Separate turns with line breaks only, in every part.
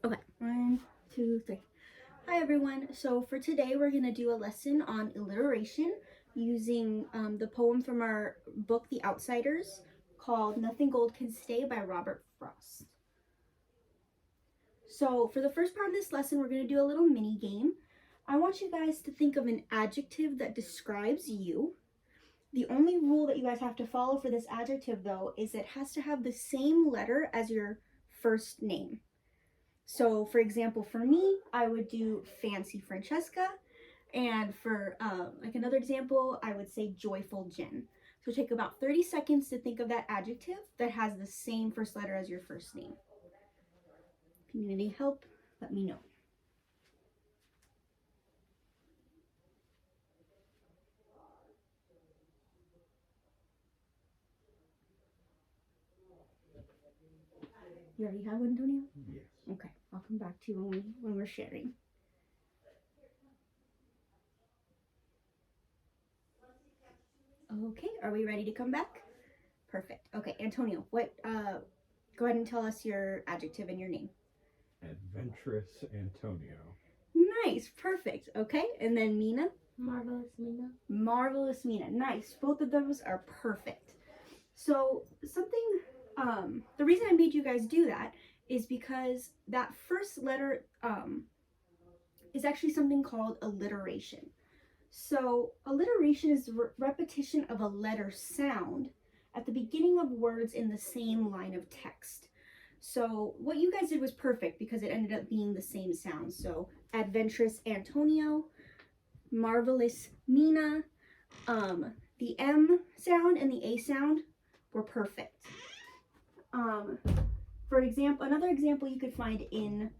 Okay, 1, 2, 3. Hi everyone. So for today we're going to do a lesson on alliteration using the poem from our book The Outsiders called Nothing Gold Can Stay by Robert Frost. So for the first part of this lesson we're going to do a little mini game. I want you guys to think of an adjective that describes you. The only rule that you guys have to follow for this adjective though is it has to have the same letter as your first name. So for example, for me, I would do Fancy Francesca. And for like another example, I would say Joyful Jen. So take about 30 seconds to think of that adjective that has the same first letter as your first name. If you need any help, let me know. You already have one, Antonio?
Yes.
Okay, I'll come back to you when we're sharing. Okay, are we ready to come back? Perfect. Okay, Antonio, go ahead and tell us your adjective and your name.
Adventurous Antonio.
Nice, perfect. Okay, and then Mina?
Marvelous Mina.
Marvelous Mina. Nice. Both of those are perfect. So the reason I made you guys do that is because that first letter is actually something called alliteration. So alliteration is the repetition of a letter sound at the beginning of words in the same line of text. So what you guys did was perfect because it ended up being the same sound. So adventurous Antonio, marvelous Mina, the M sound and the A sound were perfect. For example, another example you could find in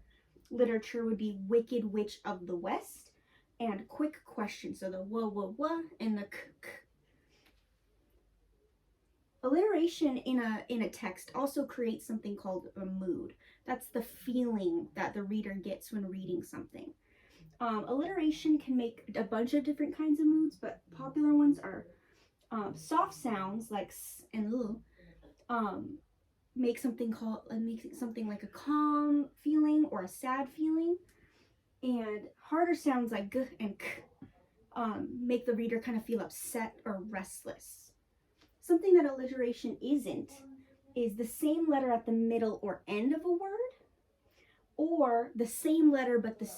literature would be Wicked Witch of the West and Quick Question. So the wah and the k. Alliteration in a text also creates something called a mood. That's the feeling that the reader gets when reading something. Alliteration can make a bunch of different kinds of moods, but popular ones are soft sounds like s and l. Make something like a calm feeling or a sad feeling, and harder sounds like g and k make the reader kind of feel upset or restless. Something that alliteration isn't is the same letter at the middle or end of a word, or the same letter but the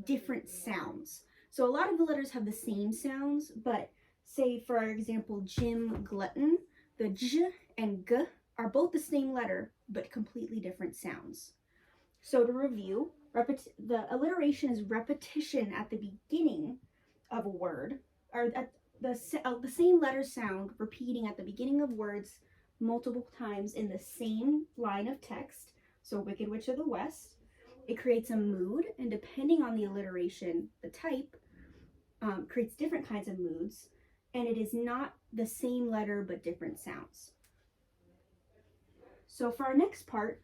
different sounds. So a lot of the letters have the same sounds, but say for example, Jim Glutton, the j and g are both the same letter but completely different sounds. So to review, the alliteration is repetition at the beginning of a word, or at the same letter sound repeating at the beginning of words multiple times in the same line of text. So Wicked Witch of the West. It creates a mood, and depending on the alliteration, the type creates different kinds of moods, and it is not the same letter but different sounds. So for our next part,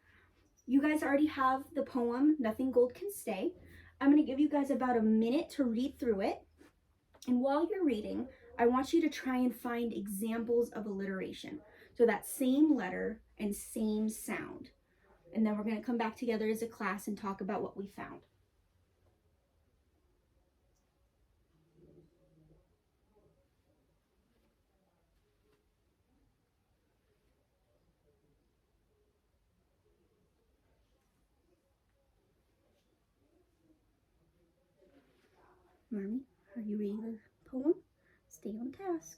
you guys already have the poem Nothing Gold Can Stay. I'm going to give you guys about a minute to read through it. And while you're reading, I want you to try and find examples of alliteration. So that same letter and same sound. And then we're going to come back together as a class and talk about what we found. Marmy, are you reading the poem? Stay on task.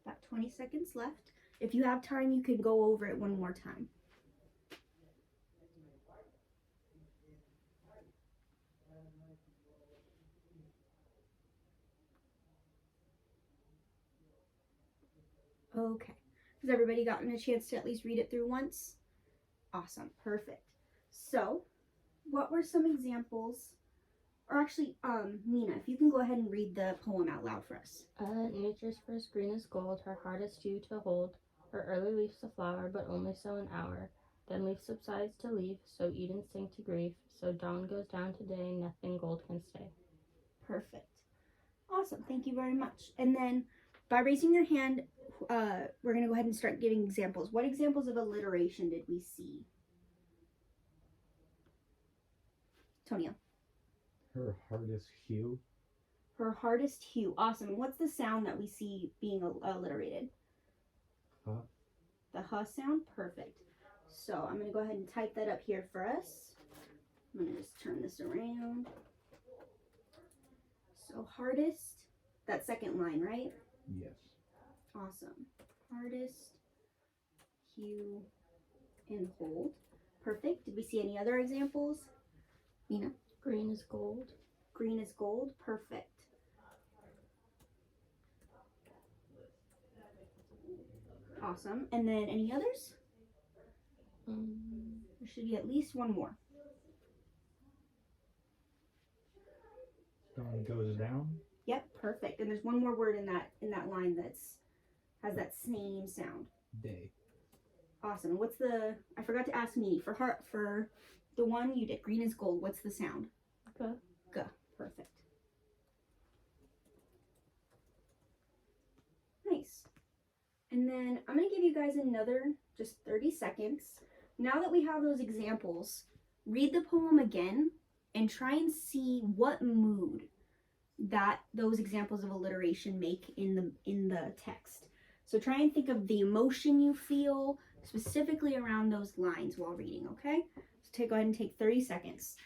About 20 seconds left. If you have time, you can go over it one more time. Okay. Has everybody gotten a chance to at least read it through once? Awesome. Perfect. So, what were some examples Or actually, Mina, if you can go ahead and read the poem out loud for us.
Nature's first green is gold, her hardest hue to hold. Her early leaf's a flower, but only so an hour. Then leaf subsides to leaf, so Eden sink to grief. So dawn goes down to day, nothing gold can stay.
Perfect. Awesome. Thank you very much. And then by raising your hand, we're going to go ahead and start giving examples. What examples of alliteration did we see? Tonya.
Her hardest hue.
Her hardest hue. Awesome. What's the sound that we see being alliterated?
Huh?
The huh sound? Perfect. So I'm going to go ahead and type that up here for us. I'm going to just turn this around. So hardest, that second line, right?
Yes.
Awesome. Hardest, hue, and hold. Perfect. Did we see any other examples? Mina?
Green is gold.
Green is gold. Perfect. Awesome. And then any others? There should be at least one more.
Dawn goes down.
Yep, perfect. And there's one more word in that line has that same sound.
Day.
Awesome. And what's the? I forgot to ask me for the one you did. Green is gold. What's the sound?
G.
G. Perfect. Nice. And then I'm gonna give you guys another just 30 seconds. Now that we have those examples, read the poem again and try and see what mood that those examples of alliteration make in the text. So try and think of the emotion you feel specifically around those lines while reading, okay? So go ahead and take 30 seconds.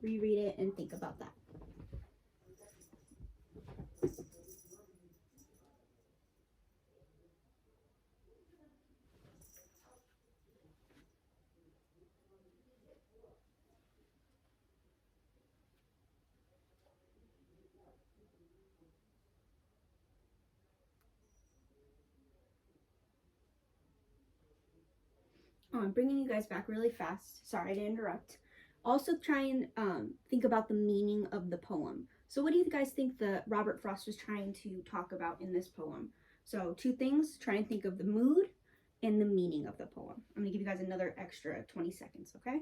Reread it and think about that. Oh, I'm bringing you guys back really fast. Sorry to interrupt. Also try and think about the meaning of the poem. So what do you guys think the Robert Frost was trying to talk about in this poem? So 2 things, try and think of the mood and the meaning of the poem. I'm gonna give you guys another extra 20 seconds, okay?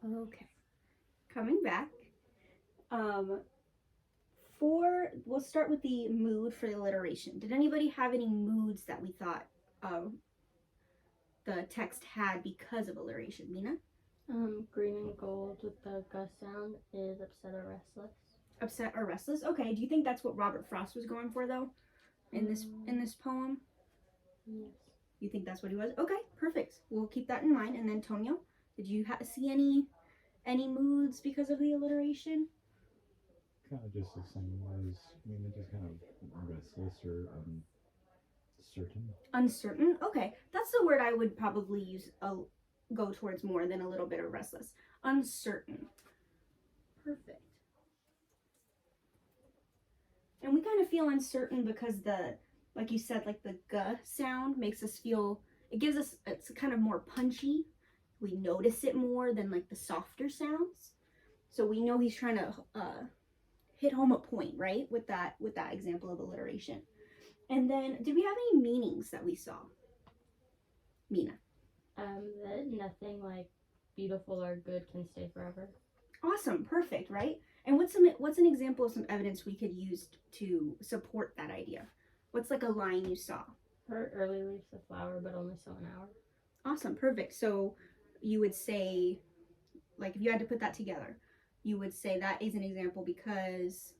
Okay. Coming back. We'll start with the mood for the alliteration. Did anybody have any moods that we thought the text had because of alliteration? Mina?
Green and gold with the G sound is upset or restless.
Upset or restless? Okay. Do you think that's what Robert Frost was going for though? In this poem?
Yes.
You think that's what he was? Okay, perfect. We'll keep that in mind. And then Tonio, did you see any moods because of the alliteration?
Kind of just the same as, just kind of restless or uncertain.
Uncertain? Okay, that's the word I would probably use go towards more than a little bit of restless. Uncertain. Perfect. And we kind of feel uncertain because like you said, like the G sound makes us feel, it's kind of more punchy. We notice it more than like the softer sounds. So we know he's trying to hit home a point, right? With that example of alliteration. And then, did we have any meanings that we saw? Mina.
That nothing like beautiful or good can stay forever.
Awesome, perfect, right? And what's an example of some evidence we could use to support that idea? What's like a line you saw?
Her early leaf's a flower, but only so an hour.
Awesome, perfect. So you would say, like if you had to put that together, you would say that is an example because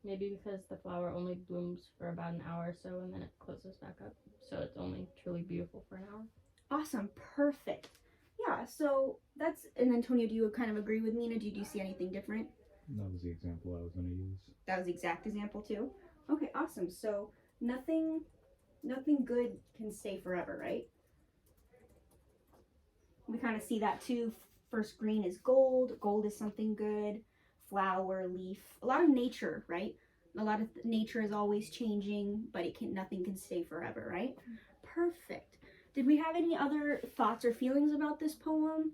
maybe because the flower only blooms for about an hour or so and then it closes back up. So it's only truly beautiful for an hour.
Awesome. Perfect. Yeah, so that's, and Antonio, do you kind of agree with me? Or did you see anything different?
That was the example I was going to use.
That was the exact example too? Okay, awesome. So nothing good can stay forever, right? We kind of see that too. First, green is gold. Gold is something good. Flower, leaf, a lot of nature, right? A lot of nature is always changing, but nothing can stay forever, right? Perfect. Did we have any other thoughts or feelings about this poem?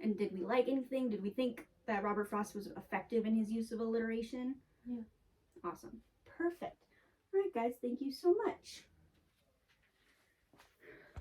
And did we like anything? Did we think that Robert Frost was effective in his use of alliteration?
Yeah.
Awesome. Perfect. All right, guys, thank you so much.